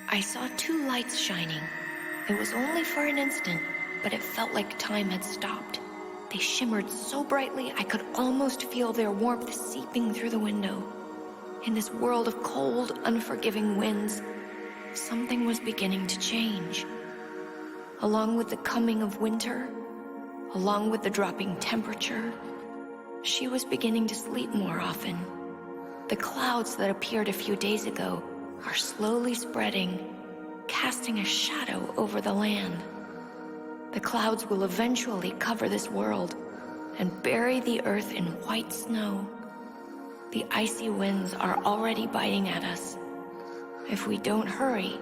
I saw two lights shining. It was only for an instant, but it felt like time had stopped. They shimmered so brightly I could almost feel their warmth seeping through the window. In this world of cold, unforgiving winds, something was beginning to change. Along with the coming of winter, along with the dropping temperature, she was beginning to sleep more often. The clouds that appeared a few days ago are slowly spreading, casting a shadow over the land. The clouds will eventually cover this world and bury the earth in white snow. The icy winds are already biting at us. If we don't hurry,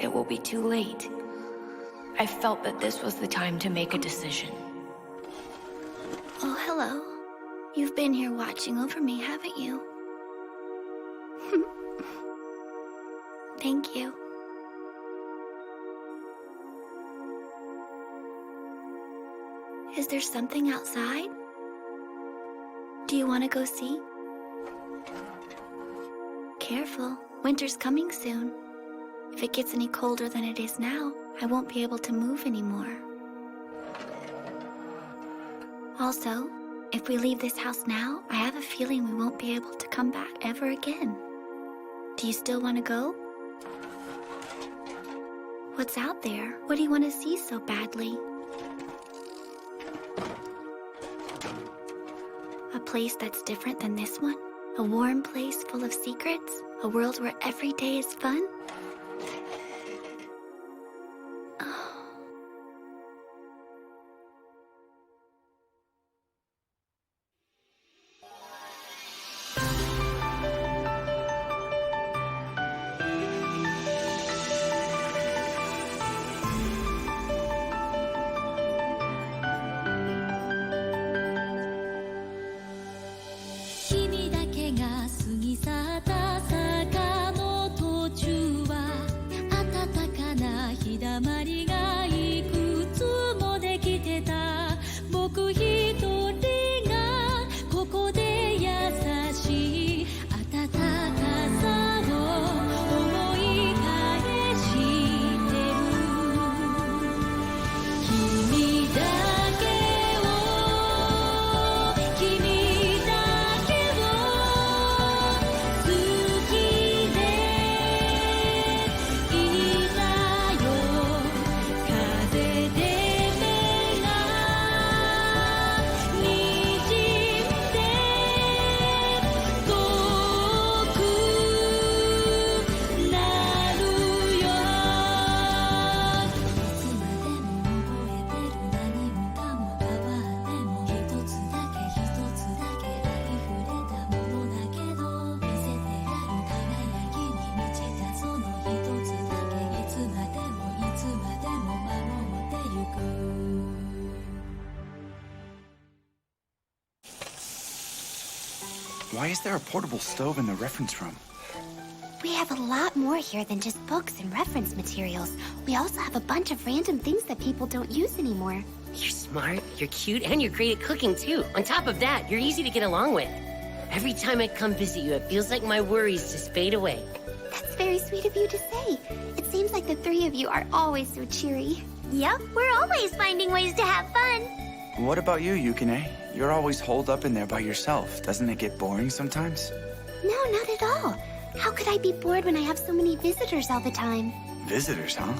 it will be too late. I felt that this was the time to make a decision. Oh, hello. You've been here watching over me, haven't you? Thank you. Is there something outside? Do you want to go see? Careful, winter's coming soon. If it gets any colder than it is now, I won't be able to move anymore. Also, if we leave this house now, I have a feeling we won't be able to come back ever again. Do you still want to go? What's out there? What do you want to see so badly? A place that's different than this one? A warm place full of secrets? A world where every day is fun? Why is there a portable stove in the reference room? We have a lot more here than just books and reference materials. We also have a bunch of random things that people don't use anymore. You're smart, you're cute, and you're great at cooking, too. On top of that, you're easy to get along with. Every time I come visit you, it feels like my worries just fade away. That's very sweet of you to say. It seems like the three of you are always so cheery. Yep, we're always finding ways to have fun. What about you, Yukine? You're always holed up in there by yourself. Doesn't it get boring sometimes? No, not at all. How could I be bored when I have so many visitors all the time? Visitors, huh?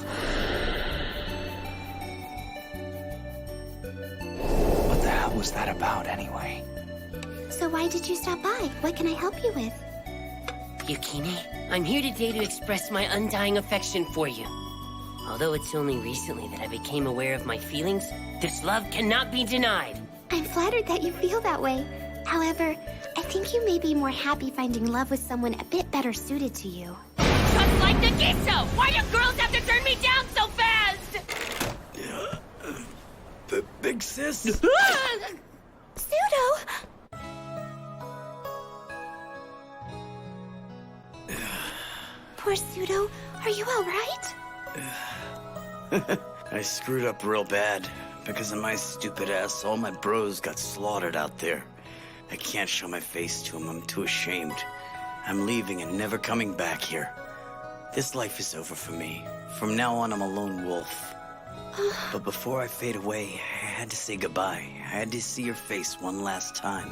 What the hell was that about, anyway? So why did you stop by? What can I help you with? Yukine, I'm here today to express my undying affection for you. Although it's only recently that I became aware of my feelings, this love cannot be denied. I'm flattered that you feel that way. However, I think you may be more happy finding love with someone a bit better suited to you. Just like the Giso! Why do girls have to turn me down so fast? Big sis? Pseudo! Poor Pseudo. Are you alright? I screwed up real bad. Because of my stupid ass, all my bros got slaughtered out there. I can't show my face to them. I'm too ashamed. I'm leaving and never coming back here. This life is over for me. From now on, I'm a lone wolf. But before I fade away, I had to say goodbye. I had to see your face one last time.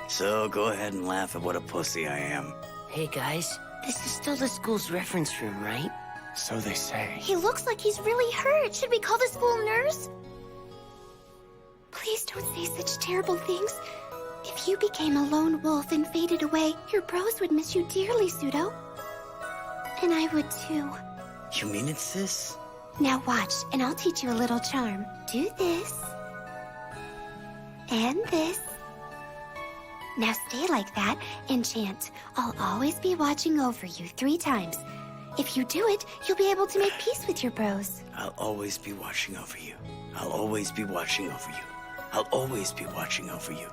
So go ahead and laugh at what a pussy I am. Hey guys, this is still the school's reference room, right? So they say. He looks like he's really hurt. Should we call the school nurse? Please don't say such terrible things. If you became a lone wolf and faded away, your bros would miss you dearly, Pseudo. And I would too. You mean it, sis? Now watch, and I'll teach you a little charm. Do this. And this. Now stay like that and chant, "I'll always be watching over you" 3 times. If you do it, you'll be able to make peace with your bros. I'll always be watching over you. I'll always be watching over you. I'll always be watching over you.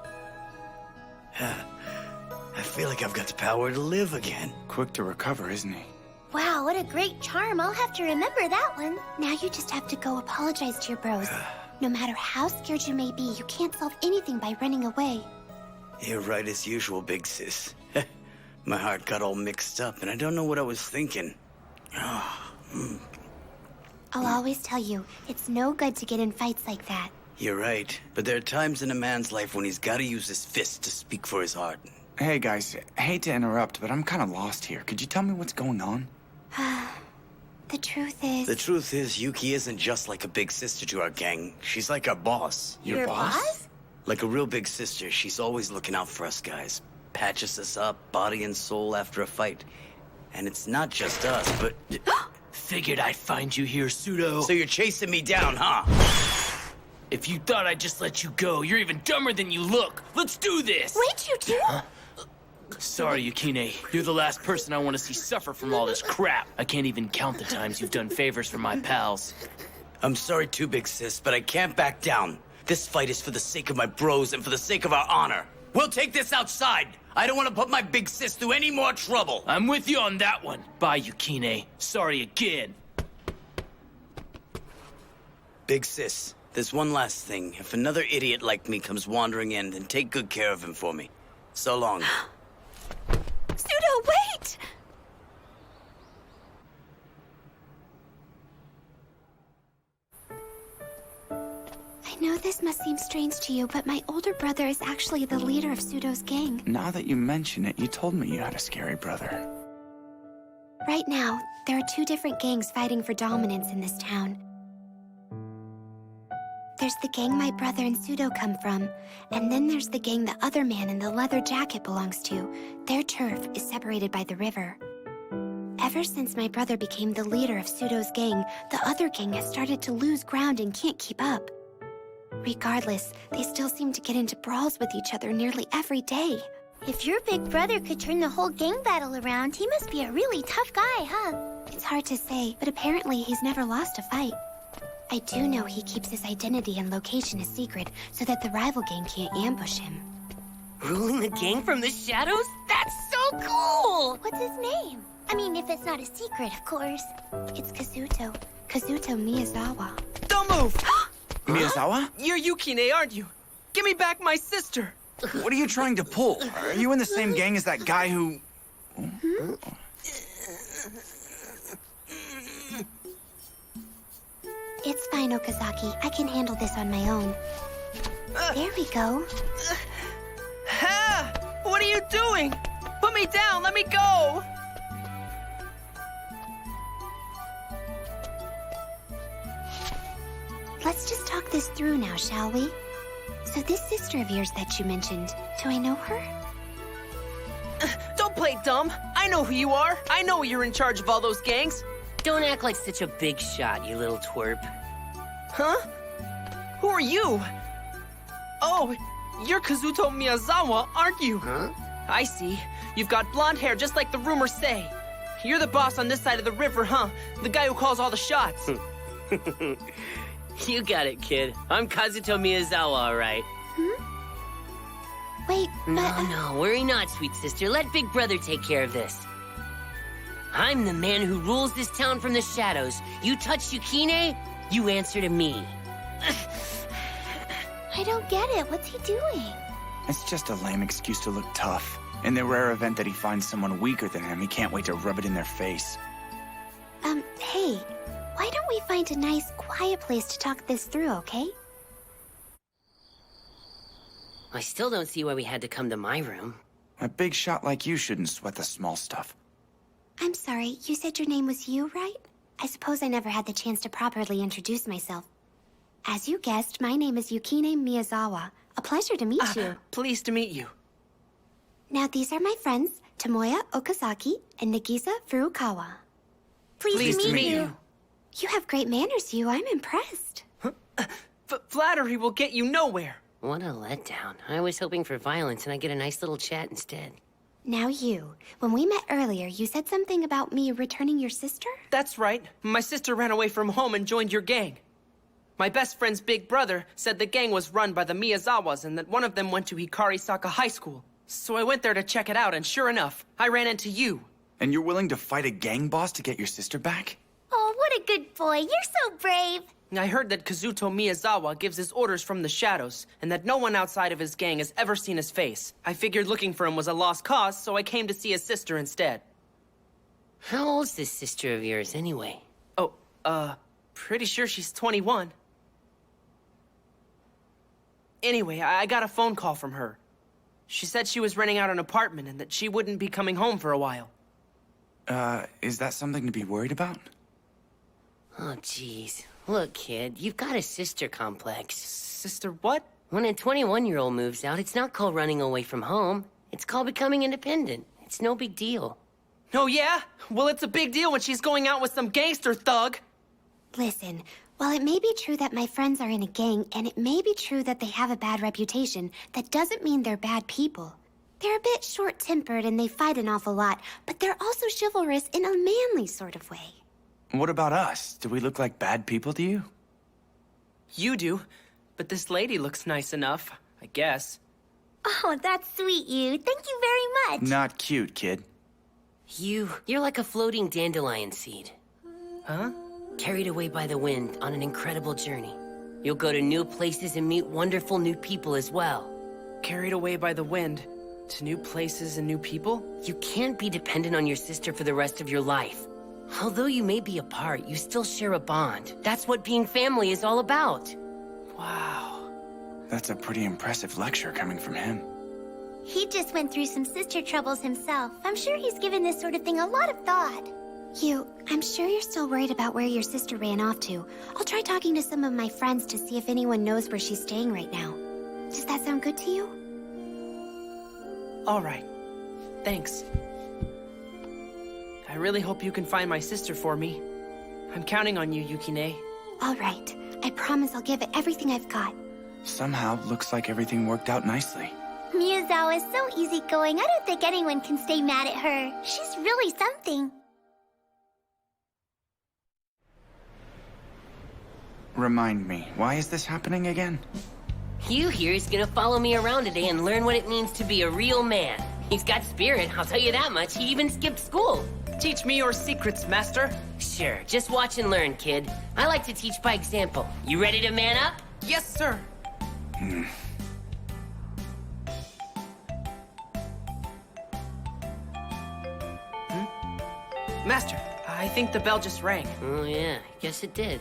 I feel like I've got the power to live again. Quick to recover, isn't he? Wow, what a great charm. I'll have to remember that one. Now you just have to go apologize to your bros. No matter how scared you may be, you can't solve anything by running away. You're right as usual, big sis. My heart got all mixed up, and I don't know what I was thinking. I'll always tell you, it's no good to get in fights like that. You're right, but there are times in a man's life when he's got to use his fist to speak for his heart. Hey guys, hate to interrupt, but I'm kind of lost here. Could you tell me what's going on? The truth is... The truth is, Yuki isn't just like a big sister to our gang. She's like our boss. Your boss? Like a real big sister, she's always looking out for us guys. Patches us up, body and soul after a fight. And it's not just us, but... Figured I'd find you here, Pseudo. So you're chasing me down, huh? If you thought I'd just let you go, you're even dumber than you look. Let's do this! Wait, you two? Sorry, Yukine. You're the last person I want to see suffer from all this crap. I can't even count the times you've done favors for my pals. I'm sorry too, big sis, but I can't back down. This fight is for the sake of my bros and for the sake of our honor. We'll take this outside. I don't want to put my big sis through any more trouble. I'm with you on that one. Bye, Yukine. Sorry again. Big sis, there's one last thing. If another idiot like me comes wandering in, then take good care of him for me. So long. Pseudo, wait! I know this must seem strange to you, but my older brother is actually the leader of Pseudo's gang. Now that you mention it, you told me you had a scary brother. Right now, there are 2 different gangs fighting for dominance in this town. There's the gang my brother and Pseudo come from, and then there's the gang the other man in the leather jacket belongs to. Their turf is separated by the river. Ever since my brother became the leader of Pseudo's gang, the other gang has started to lose ground and can't keep up. Regardless, they still seem to get into brawls with each other nearly every day. If your big brother could turn the whole gang battle around, he must be a really tough guy, huh? It's hard to say, but apparently he's never lost a fight. I do know he keeps his identity and location a secret so that the rival gang can't ambush him. Ruling the gang from the shadows? That's so cool! What's his name? I mean, if it's not a secret, of course. It's Kazuto. Kazuto Miyazawa. Don't move! Miyazawa? You're Yukine, aren't you? Give me back my sister! What are you trying to pull? Are you in the same gang as that guy who... It's fine, Okazaki. I can handle this on my own. There we go. Ha! What are you doing? Put me down, let me go! Let's just talk this through now, shall we? So this sister of yours that you mentioned, do I know her? Don't play dumb. I know who you are. I know you're in charge of all those gangs. Don't act like such a big shot, you little twerp. Huh? Who are you? Oh, you're Kazuto Miyazawa, aren't you? Huh? I see. You've got blonde hair just like the rumors say. You're the boss on this side of the river, huh? The guy who calls all the shots. You got it, kid. I'm Kazuto Miyazawa, all right. Wait, but... No, worry not, sweet sister. Let Big Brother take care of this. I'm the man who rules this town from the shadows. You touch Yukine, you answer to me. I don't get it. What's he doing? It's just a lame excuse to look tough. In the rare event that he finds someone weaker than him, he can't wait to rub it in their face. Hey, why don't we find a nice, quiet place to talk this through, okay? I still don't see why we had to come to my room. A big shot like you shouldn't sweat the small stuff. I'm sorry, you said your name was Yu, right? I suppose I never had the chance to properly introduce myself. As you guessed, my name is Yukine Miyazawa. A pleasure to meet you. Pleased to meet you. Now these are my friends, Tomoya Okazaki and Nagisa Furukawa. Pleased to meet you. You have great manners, Yu. I'm impressed. Flattery will get you nowhere. What a letdown. I was hoping for violence and I get a nice little chat instead. Now you, when we met earlier, you said something about me returning your sister? That's right. My sister ran away from home and joined your gang. My best friend's big brother said the gang was run by the Miyazawas and that one of them went to Hikarisaka High School. So I went there to check it out, and sure enough, I ran into you. And you're willing to fight a gang boss to get your sister back? Oh, what a good boy. You're so brave. I heard that Kazuto Miyazawa gives his orders from the shadows, and that no one outside of his gang has ever seen his face. I figured looking for him was a lost cause, so I came to see his sister instead. How old's this sister of yours, anyway? Oh, pretty sure she's 21. Anyway, I got a phone call from her. She said she was renting out an apartment and that she wouldn't be coming home for a while. Is that something to be worried about? Oh, jeez. Look, kid, you've got a sister complex. Sister what? When a 21-year-old moves out, it's not called running away from home. It's called becoming independent. It's no big deal. Oh, yeah? Well, it's a big deal when she's going out with some gangster thug. Listen, while it may be true that my friends are in a gang, and it may be true that they have a bad reputation, that doesn't mean they're bad people. They're a bit short-tempered and they fight an awful lot, but they're also chivalrous in a manly sort of way. What about us? Do we look like bad people to you? You do, but this lady looks nice enough, I guess. Oh, that's sweet, you. Thank you very much. Not cute, kid. You're like a floating dandelion seed. Huh? Carried away by the wind on an incredible journey. You'll go to new places and meet wonderful new people as well. Carried away by the wind to new places and new people? You can't be dependent on your sister for the rest of your life. Although you may be apart, you still share a bond. That's what being family is all about. Wow. That's a pretty impressive lecture coming from him. He just went through some sister troubles himself. I'm sure he's given this sort of thing a lot of thought. You, I'm sure you're still worried about where your sister ran off to. I'll try talking to some of my friends to see if anyone knows where she's staying right now. Does that sound good to you? All right. Thanks. I really hope you can find my sister for me. I'm counting on you, Yukine. All right. I promise I'll give it everything I've got. Somehow, looks like everything worked out nicely. Miyazawa is so easygoing. I don't think anyone can stay mad at her. She's really something. Remind me, why is this happening again? Hugh here is gonna follow me around today and learn what it means to be a real man. He's got spirit, I'll tell you that much. He even skipped school. Teach me your secrets, master. Sure, just watch and learn, kid. I like to teach by example. You ready to man up? Yes, sir. Master, I think the bell just rang. Oh yeah, guess it did.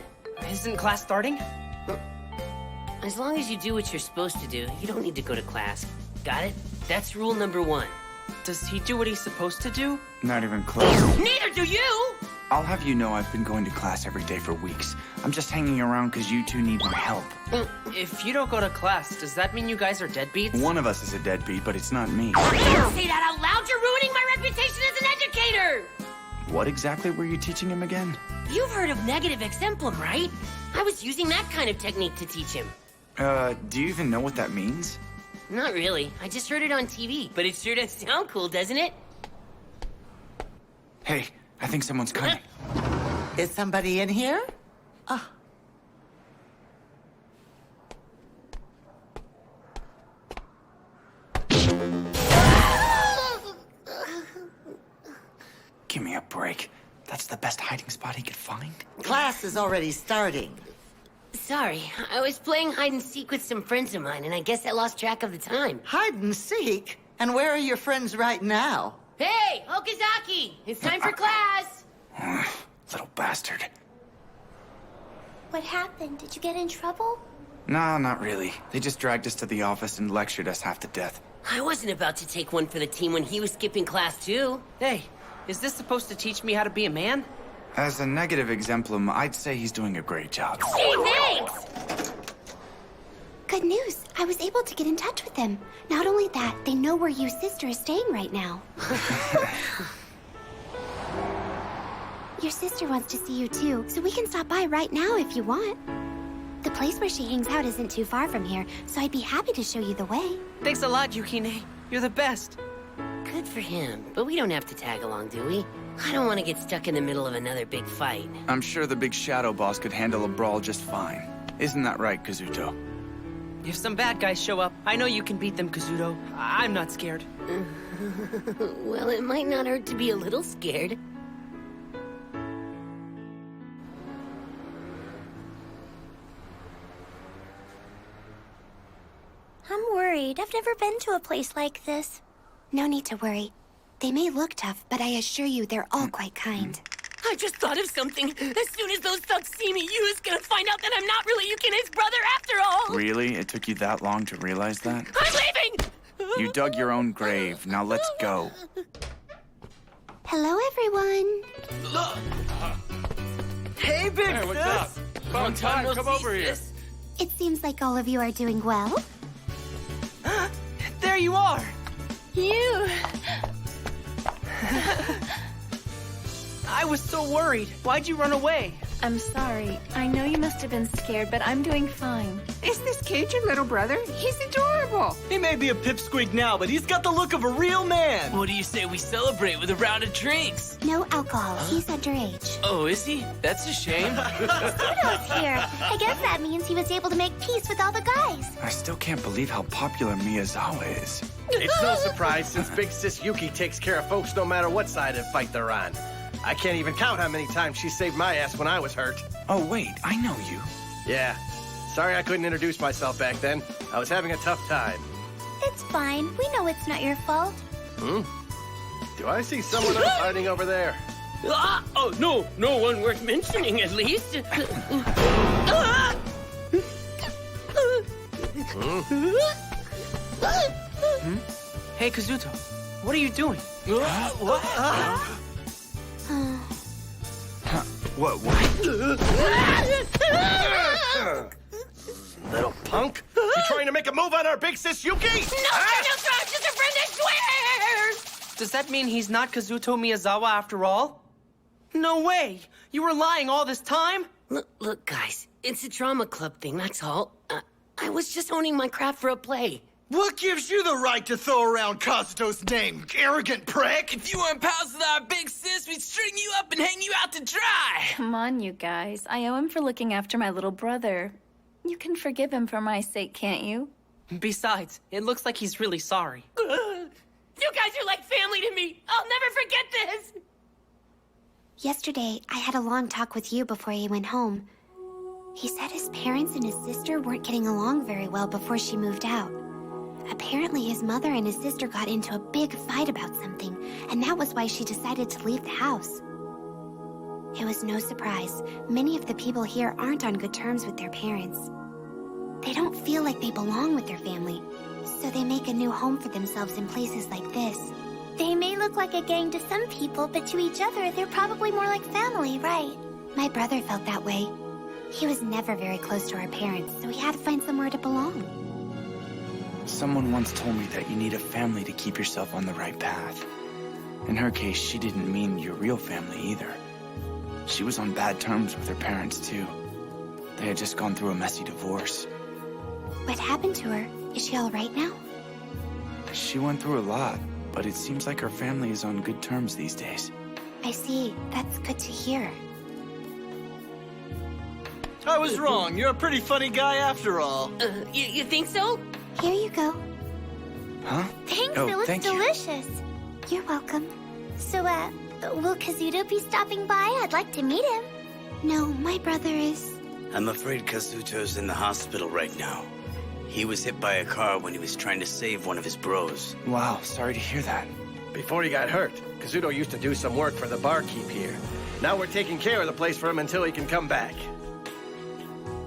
Isn't class starting? As long as you do what you're supposed to do, you don't need to go to class. Got it? That's rule number 1. Does he do what he's supposed to do? Not even close. Neither do you! I'll have you know I've been going to class every day for weeks. I'm just hanging around because you two need my help. If you don't go to class, does that mean you guys are deadbeats? One of us is a deadbeat, but it's not me. Don't say that out loud! You're ruining my reputation as an educator! What exactly were you teaching him again? You've heard of negative exemplum, right? I was using that kind of technique to teach him. Do you even know what that means? Not really. I just heard it on TV, but it sure does sound cool, doesn't it? Hey, I think someone's coming. Is somebody in here? Give me a break. That's the best hiding spot he could find. Class is already starting. Sorry, I was playing hide and seek with some friends of mine, and I guess I lost track of the time. Hide and seek? And where are your friends right now? Hey, Okazaki! It's time for class! Little bastard. What happened? Did you get in trouble? No, not really. They just dragged us to the office and lectured us half to death. I wasn't about to take one for the team when he was skipping class too. Hey, is this supposed to teach me how to be a man? As a negative exemplum, I'd say he's doing a great job. Hey, thanks! Good news. I was able to get in touch with them. Not only that, they know where your sister is staying right now. Your sister wants to see you too, so we can stop by right now if you want. The place where she hangs out isn't too far from here, so I'd be happy to show you the way. Thanks a lot, Yukine. You're the best. Good for him, but we don't have to tag along, do we? I don't want to get stuck in the middle of another big fight. I'm sure the big shadow boss could handle a brawl just fine. Isn't that right, Kazuto? If some bad guys show up, I know you can beat them, Kazuto. I'm not scared. Well, it might not hurt to be a little scared. I'm worried. I've never been to a place like this. No need to worry. They may look tough, but I assure you they're all quite kind. I just thought of something. As soon as those thugs see me, Yu's gonna find out that I'm not really Yukine's brother after all! Really? It took you that long to realize that? I'm leaving! You dug your own grave. Now let's go. Hello, everyone. Hey, big Hey, what's up? Long time, no come see, over here. sis. It seems like all of you are doing well. There you are! You. I was so worried. Why'd you run away? I'm sorry. I know you must have been scared, but I'm doing fine. Is this kid your little brother? He's adorable. He may be a pipsqueak now, but he's got the look of a real man. What do you say we celebrate with a round of drinks? No alcohol. He's underage. Oh, is he? That's a shame. Sudo's here. I guess that means he was able to make peace with all the guys. I still can't believe how popular Miyazawa is. It's no surprise since Big Sis Yuki takes care of folks no matter what side of the fight they're on. I can't even count how many times she saved my ass when I was hurt. Oh, wait, I know you. Yeah. Sorry I couldn't introduce myself back then. I was having a tough time. It's fine. We know it's not your fault. Do I see someone else hiding over there? Ah! Oh, no one worth mentioning, at least. Ah! Hey, Kazuto. What are you doing? What? Little punk! You trying to make a move on our Big Sis Yuki? No, just a friend, I swear! Does that mean he's not Kazuto Miyazawa after all? No way! You were lying all this time? Look, guys. It's a drama club thing, that's all. I was just honing my craft for a play. What gives you the right to throw around Kazuto's name, arrogant prick? If you weren't pals with our big sis, we'd string you up and hang you out to dry. Come on, you guys. I owe him for looking after my little brother. You can forgive him for my sake, can't you? Besides, it looks like he's really sorry. You guys are like family to me. I'll never forget this. Yesterday, I had a long talk with you before he went home. He said his parents and his sister weren't getting along very well before she moved out. Apparently, his mother and his sister got into a big fight about something, and that was why she decided to leave the house. It was no surprise. Many of the people here aren't on good terms with their parents. They don't feel like they belong with their family, so they make a new home for themselves in places like this. They may look like a gang to some people, but to each other, they're probably more like family, right? My brother felt that way. He was never very close to our parents, so he had to find somewhere to belong. Someone once told me that you need a family to keep yourself on the right path. In her case, she didn't mean your real family either. She was on bad terms with her parents, too. They had just gone through a messy divorce. What happened to her? Is she all right now? She went through a lot, but it seems like her family is on good terms these days. I see. That's good to hear. I was wrong. You're a pretty funny guy after all. You think so? Here you go. Huh? Thanks, Oh, it looks thank you. delicious. You're welcome. So, will Kazuto be stopping by? I'd like to meet him. No, my brother is... I'm afraid Kazuto's in the hospital right now. He was hit by a car when he was trying to save one of his bros. Wow, sorry to hear that. Before he got hurt, Kazuto used to do some work for the barkeep here. Now we're taking care of the place for him until he can come back.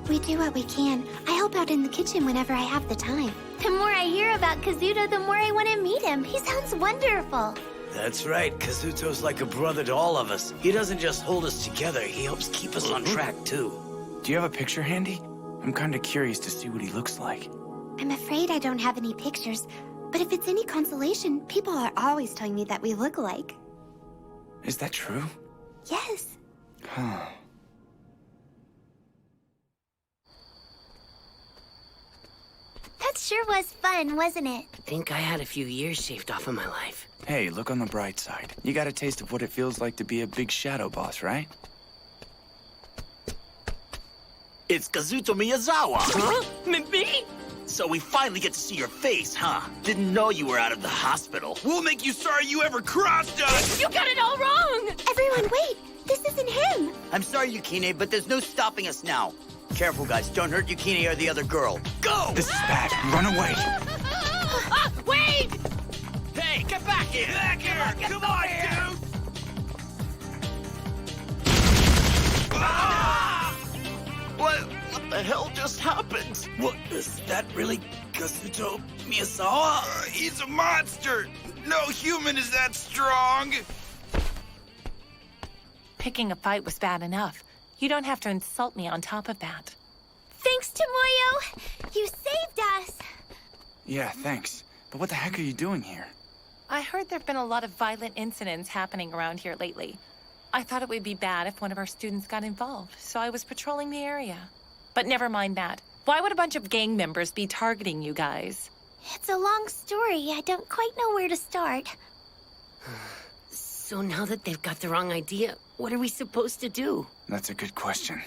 We do what we can. I help out in the kitchen whenever I have the time. The more I hear about Kazuto, the more I want to meet him. He sounds wonderful. That's right, Kazuto's like a brother to all of us. He doesn't just hold us together, he helps keep us on track, too. Do you have a picture handy? I'm kind of curious to see what he looks like. I'm afraid I don't have any pictures, but if it's any consolation, people are always telling me that we look alike. Is that true? Yes. Huh. That sure was fun, wasn't it? I think I had a few years shaved off of my life. Hey, look on the bright side. You got a taste of what it feels like to be a big shadow boss, right? It's Kazuto Miyazawa. Huh? Me? So we finally get to see your face, huh? Didn't know you were out of the hospital. We'll make you sorry you ever crossed us! You got it all wrong! Everyone, wait! This isn't him! I'm sorry, Yukine, but there's no stopping us now. Careful, guys. Don't hurt Yukine or the other girl. Go! This is bad. Run away! Wait! Hey, get back here! Back here! Come on, dude! Ah! What the hell just happened? What, is that really Kazuto Miyazawa? He's a monster! No human is that strong! Picking a fight was bad enough. You don't have to insult me on top of that. Thanks, Tomoyo! You saved us! Yeah, thanks. But what the heck are you doing here? I heard there have been a lot of violent incidents happening around here lately. I thought it would be bad if one of our students got involved, so I was patrolling the area. But never mind that. Why would a bunch of gang members be targeting you guys? It's a long story. I don't quite know where to start. So now that they've got the wrong idea, what are we supposed to do? That's a good question.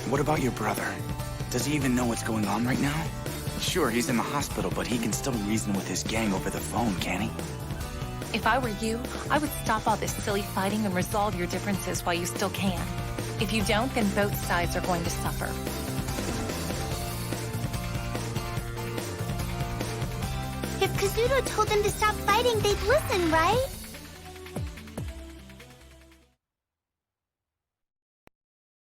'What about your brother? Does he even know what's going on right now? Sure, he's in the hospital, but he can still reason with his gang over the phone, can't he? If I were you, I would stop all this silly fighting and resolve your differences while you still can. If you don't, then both sides are going to suffer. If Kazuto told them to stop fighting, they'd listen, right?